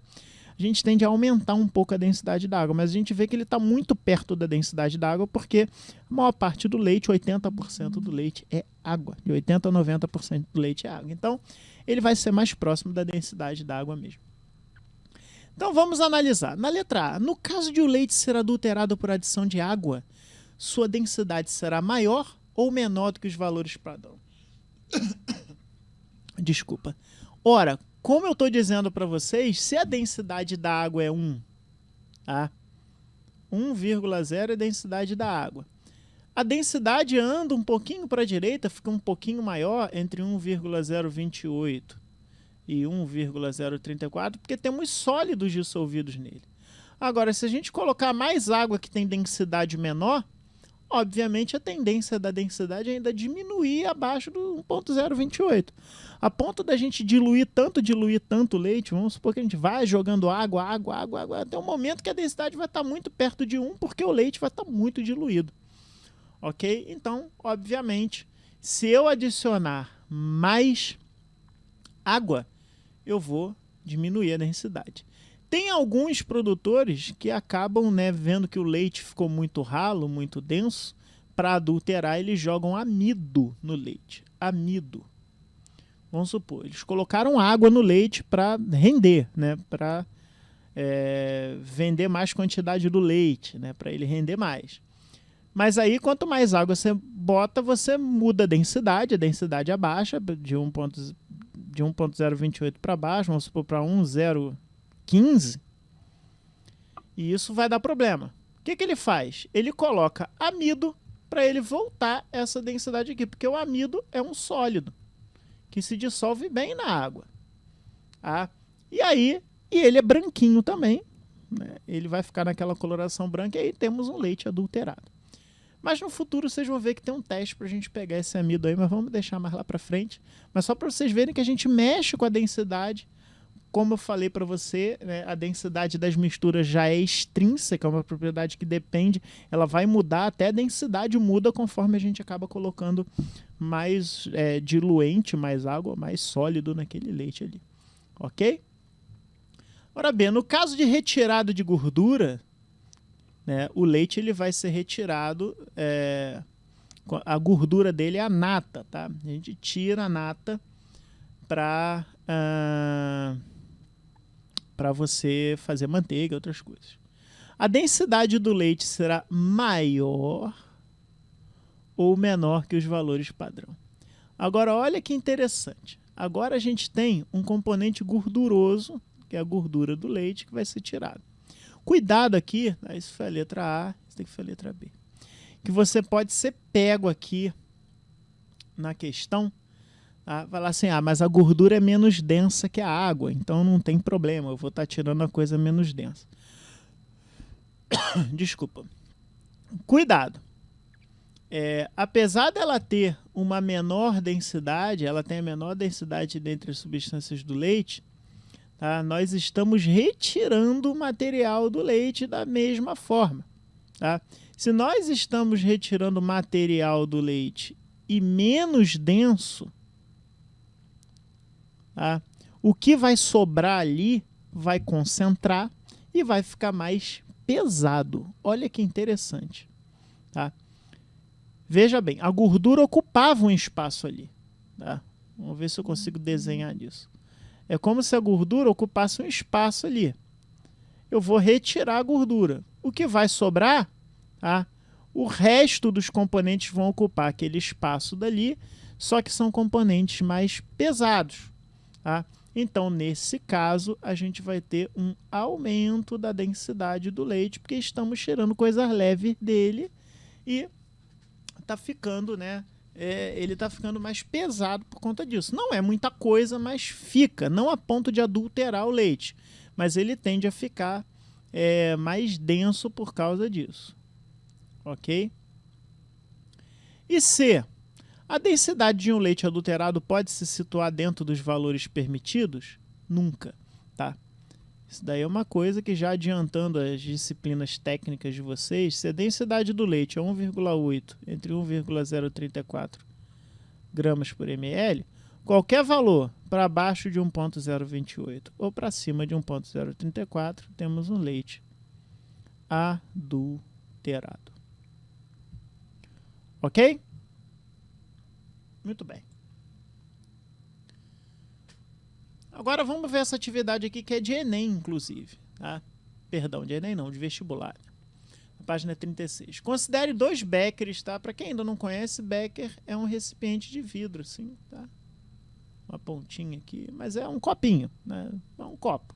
A gente tende a aumentar um pouco a densidade da água, mas a gente vê que ele está muito perto da densidade da água porque a maior parte do leite, 80% do leite é água. De 80% a 90% do leite é água. Então, ele vai ser mais próximo da densidade da água mesmo. Então, vamos analisar. Na letra A, no caso de o leite ser adulterado por adição de água, sua densidade será maior ou menor do que os valores padrão? Desculpa. Ora, como eu estou dizendo para vocês, se a densidade da água é 1, tá? 1,0 é a densidade da água. A densidade anda um pouquinho para a direita, fica um pouquinho maior, entre 1,028 e 1,034, porque temos sólidos dissolvidos nele. Agora, se a gente colocar mais água que tem densidade menor, obviamente a tendência da densidade é ainda diminuir abaixo do 1,028. A ponto da gente diluir tanto o leite, vamos supor que a gente vai jogando água, até o momento que a densidade vai estar muito perto de 1, porque o leite vai estar muito diluído. Ok? Então, obviamente, se eu adicionar mais água, eu vou diminuir a densidade. Tem alguns produtores que acabam, né, vendo que o leite ficou muito ralo, muito denso, para adulterar, eles jogam amido no leite. Amido. Vamos supor, eles colocaram água no leite para render, né, para vender mais quantidade do leite, né, para ele render mais. Mas aí, quanto mais água você bota, você muda a densidade abaixa de 1,028 para baixo, vamos supor para 1,015, e isso vai dar problema. O que ele faz? Ele coloca amido para ele voltar essa densidade aqui, porque o amido é um sólido que se dissolve bem na água. Tá? E ele é branquinho também, né? Ele vai ficar naquela coloração branca e aí temos um leite adulterado. Mas no futuro vocês vão ver que tem um teste para a gente pegar esse amido aí, mas vamos deixar mais lá para frente. Mas só para vocês verem que a gente mexe com a densidade. Como eu falei para você, né, a densidade das misturas já é extrínseca, é uma propriedade que depende, ela vai mudar, até a densidade muda conforme a gente acaba colocando mais diluente, mais água, mais sólido naquele leite ali. Ok? Ora bem, no caso de retirada de gordura, né, o leite ele vai ser retirado, a gordura dele é a nata, tá? A gente tira a nata para você fazer manteiga e outras coisas. A densidade do leite será maior ou menor que os valores padrão. Agora, olha que interessante. Agora a gente tem um componente gorduroso, que é a gordura do leite, que vai ser tirado. Cuidado aqui, tá? Isso foi a letra A, isso aqui foi a letra B. Que você pode ser pego aqui na questão, tá? Falar assim, mas a gordura é menos densa que a água, então não tem problema, eu vou estar tirando a coisa menos densa. Desculpa. Cuidado. Apesar dela ter uma menor densidade, ela tem a menor densidade dentre as substâncias do leite, tá? Nós estamos retirando o material do leite da mesma forma. Tá? Se nós estamos retirando o material do leite e menos denso, tá? O que vai sobrar ali vai concentrar e vai ficar mais pesado. Olha que interessante. Tá? Veja bem, a gordura ocupava um espaço ali. Tá? Vamos ver se eu consigo desenhar isso. É como se a gordura ocupasse um espaço ali. Eu vou retirar a gordura. O que vai sobrar, tá? O resto dos componentes vão ocupar aquele espaço dali, só que são componentes mais pesados. Tá? Então, nesse caso, a gente vai ter um aumento da densidade do leite, porque estamos tirando coisas leves dele e tá ficando, né? Ele está ficando mais pesado por conta disso. Não é muita coisa, mas fica. Não a ponto de adulterar o leite, mas ele tende a ficar mais denso por causa disso. Ok? E C. A densidade de um leite adulterado pode se situar dentro dos valores permitidos? Nunca. Tá? Isso daí é uma coisa que, já adiantando as disciplinas técnicas de vocês, se a densidade do leite é 1,8 entre 1,034 gramas por ml, qualquer valor para baixo de 1,028 ou para cima de 1,034, temos um leite adulterado. Ok? Muito bem. Agora vamos ver essa atividade aqui que é de Enem, inclusive. Tá? Perdão, de Enem não, de vestibular. Na página 36. Considere 2 beckers, tá? Para quem ainda não conhece, becker é um recipiente de vidro, assim, tá? Uma pontinha aqui, mas é um copinho, né? É um copo.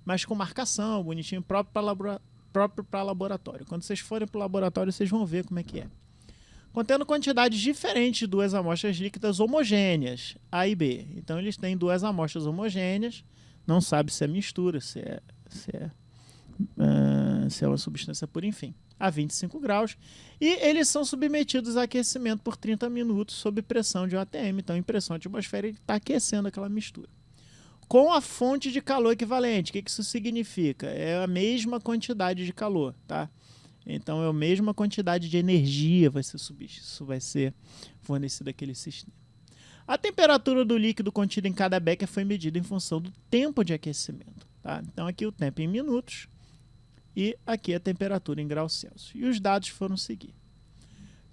Mas com marcação, bonitinho, próprio para laboratório. Quando vocês forem para o laboratório, vocês vão ver como é que é. Contendo quantidades diferentes de 2 amostras líquidas homogêneas, A e B. Então, eles têm 2 amostras homogêneas, não sabe se é mistura, se é uma substância pura, enfim, a 25 graus. E eles são submetidos a aquecimento por 30 minutos sob pressão de 1 atm. Então, em pressão atmosférica, ele está aquecendo aquela mistura. Com a fonte de calor equivalente. O que isso significa? É a mesma quantidade de calor, tá? Então, é a mesma quantidade de energia isso vai ser fornecida àquele sistema. A temperatura do líquido contido em cada becker foi medida em função do tempo de aquecimento. Tá? Então, aqui o tempo em minutos e aqui a temperatura em graus Celsius. E os dados foram seguir.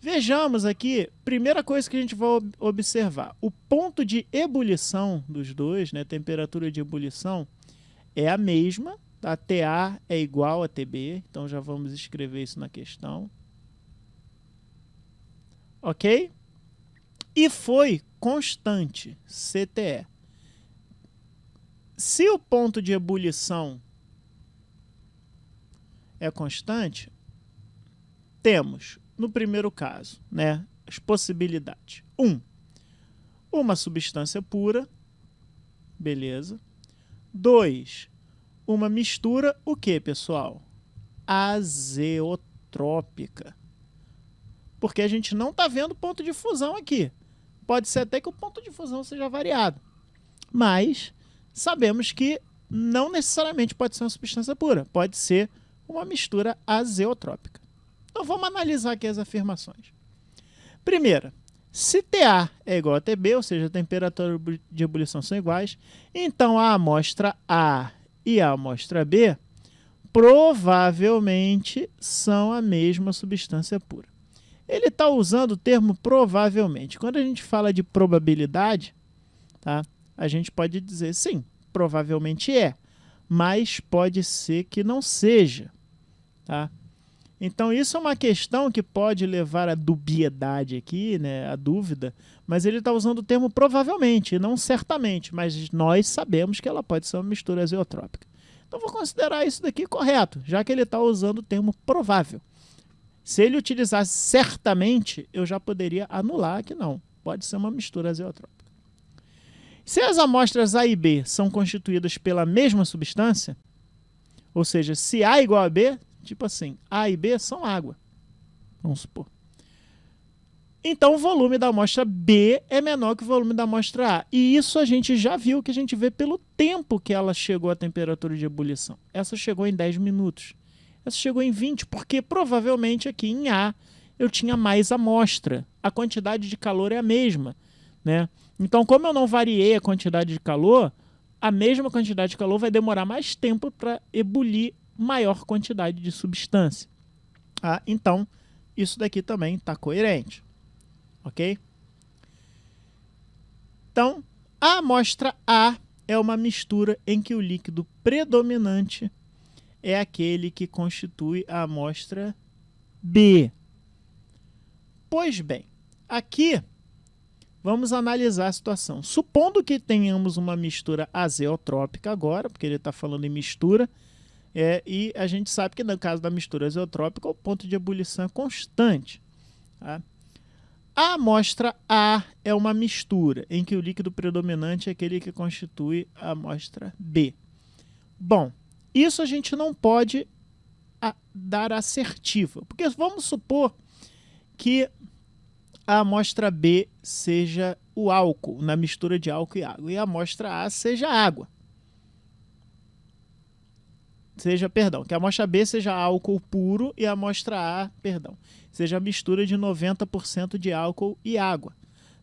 Vejamos aqui, primeira coisa que a gente vai observar. O ponto de ebulição dos dois, né, temperatura de ebulição, é a mesma. A TA é igual a TB, então já vamos escrever isso na questão. Ok? E foi constante, CTE. Se o ponto de ebulição é constante, temos, no primeiro caso, né, as possibilidades. 1. Uma substância pura, beleza. 2. Uma mistura, o que, pessoal? Azeotrópica. Porque a gente não está vendo ponto de fusão aqui. Pode ser até que o ponto de fusão seja variado. Mas sabemos que não necessariamente pode ser uma substância pura. Pode ser uma mistura azeotrópica. Então vamos analisar aqui as afirmações. Primeira, se TA é igual a TB, ou seja, a temperatura de ebulição são iguais, então a amostra A e a amostra B provavelmente são a mesma substância pura. Ele está usando o termo provavelmente. Quando a gente fala de probabilidade, tá, a gente pode dizer sim, provavelmente é, mas pode ser que não seja. Tá? Então, isso é uma questão que pode levar à dubiedade aqui, né, à dúvida, mas ele está usando o termo provavelmente, não certamente, mas nós sabemos que ela pode ser uma mistura azeotrópica. Então, eu vou considerar isso daqui correto, já que ele está usando o termo provável. Se ele utilizasse certamente, eu já poderia anular que não. Pode ser uma mistura azeotrópica. Se as amostras A e B são constituídas pela mesma substância, ou seja, se A é igual a B, tipo assim, A e B são água, vamos supor. Então o volume da amostra B é menor que o volume da amostra A. E isso a gente já viu, que a gente vê pelo tempo que ela chegou à temperatura de ebulição. Essa chegou em 10 minutos. Essa chegou em 20, porque provavelmente aqui em A eu tinha mais amostra. A quantidade de calor é a mesma, né? Então, como eu não variei a quantidade de calor, a mesma quantidade de calor vai demorar mais tempo para ebulir maior quantidade de substância. Então, isso daqui também está coerente. Ok? Então, a amostra A é uma mistura em que o líquido predominante é aquele que constitui a amostra B. Pois bem, aqui vamos analisar a situação. Supondo que tenhamos uma mistura azeotrópica agora, porque ele está falando em mistura, e a gente sabe que no caso da mistura azeotrópica o ponto de ebulição é constante. Tá? A amostra A é uma mistura em que o líquido predominante é aquele que constitui a amostra B. Bom, isso a gente não pode dar assertiva, porque vamos supor que a amostra B seja o álcool, na mistura de álcool e água, e a amostra A seja água. Que a amostra B seja álcool puro e a amostra A, seja a mistura de 90% de álcool e água.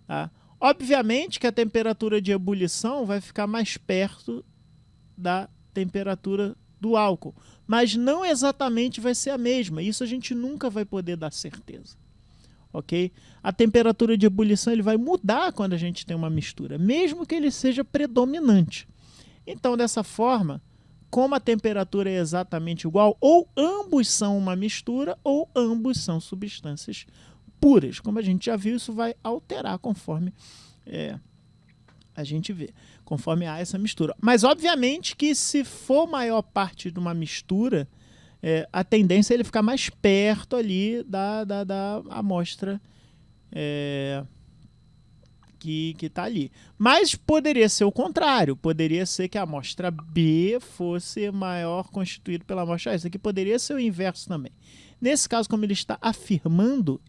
Tá? Obviamente que a temperatura de ebulição vai ficar mais perto da temperatura do álcool, mas não exatamente vai ser a mesma. Isso a gente nunca vai poder dar certeza. Ok? A temperatura de ebulição ele vai mudar quando a gente tem uma mistura, mesmo que ele seja predominante. Então, dessa forma, como a temperatura é exatamente igual, ou ambos são uma mistura, ou ambos são substâncias puras. Como a gente já viu, isso vai alterar conforme a gente vê, conforme há essa mistura. Mas, obviamente, que se for maior parte de uma mistura, a tendência é ele ficar mais perto ali da amostra que está ali. Mas poderia ser o contrário. Poderia ser que a amostra B fosse maior constituída pela amostra A. Isso aqui poderia ser o inverso também. Nesse caso, como ele está afirmando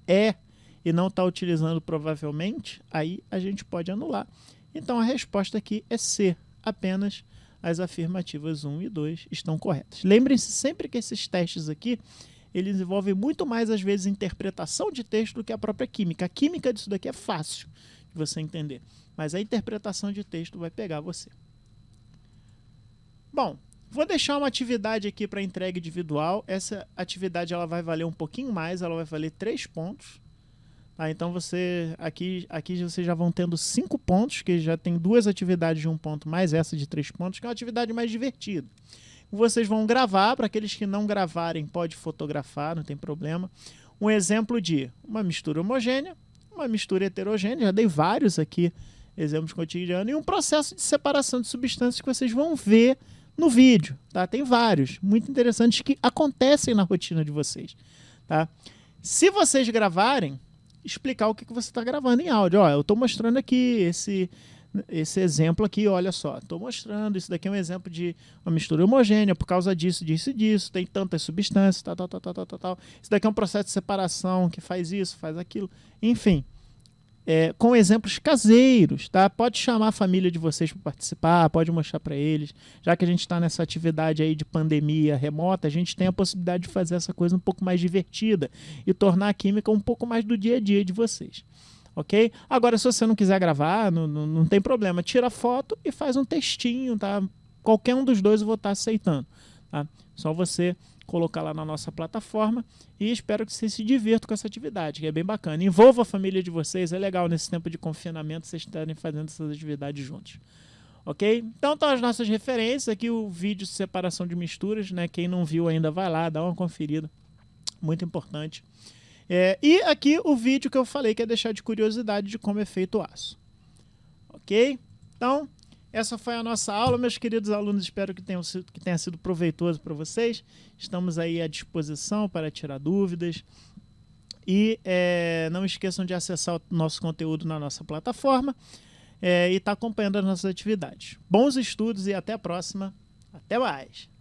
e não está utilizando provavelmente, aí a gente pode anular. Então a resposta aqui é C. Apenas as afirmativas 1 e 2 estão corretas. Lembrem-se sempre que esses testes aqui, eles envolvem muito mais, às vezes, interpretação de texto do que a própria química. A química disso daqui é fácil de você entender, mas a interpretação de texto vai pegar você. Bom, vou deixar uma atividade aqui para entrega individual. Essa atividade ela vai valer um pouquinho mais, ela vai valer 3 pontos. Então aqui vocês já vão tendo 5 pontos, que já tem 2 atividades de 1 ponto, mais essa de 3 pontos, que é uma atividade mais divertida. Vocês vão gravar, para aqueles que não gravarem, pode fotografar, não tem problema. Um exemplo de uma mistura homogênea, uma mistura heterogênea, já dei vários aqui, exemplos cotidianos, e um processo de separação de substâncias que vocês vão ver no vídeo. Tá? Tem vários, muito interessantes, que acontecem na rotina de vocês. Tá? Se vocês gravarem, explicar o que você está gravando em áudio. Eu estou mostrando aqui esse exemplo aqui, olha só. Estou mostrando, isso daqui é um exemplo de uma mistura homogênea, por causa disso, disso e disso, tem tantas substâncias, tal. Isso daqui é um processo de separação que faz isso, faz aquilo. Enfim, com exemplos caseiros, tá? Pode chamar a família de vocês para participar, pode mostrar para eles. Já que a gente está nessa atividade aí de pandemia remota, a gente tem a possibilidade de fazer essa coisa um pouco mais divertida e tornar a química um pouco mais do dia a dia de vocês. Ok? Agora, se você não quiser gravar, não tem problema. Tira foto e faz um textinho, tá? Qualquer um dos dois eu vou estar aceitando. Tá? Só você colocar lá na nossa plataforma e espero que vocês se divirtam com essa atividade, que é bem bacana. Envolva a família de vocês, é legal nesse tempo de confinamento vocês estarem fazendo essas atividades juntos. Ok? Então estão as nossas referências, aqui o vídeo de separação de misturas, né? Quem não viu ainda vai lá, dá uma conferida, muito importante. E aqui o vídeo que eu falei que é deixar de curiosidade de como é feito o aço. Ok? Então, essa foi a nossa aula, meus queridos alunos. Espero que tenha sido proveitoso para vocês. Estamos aí à disposição para tirar dúvidas. E não esqueçam de acessar o nosso conteúdo na nossa plataforma e estar acompanhando as nossas atividades. Bons estudos e até a próxima. Até mais!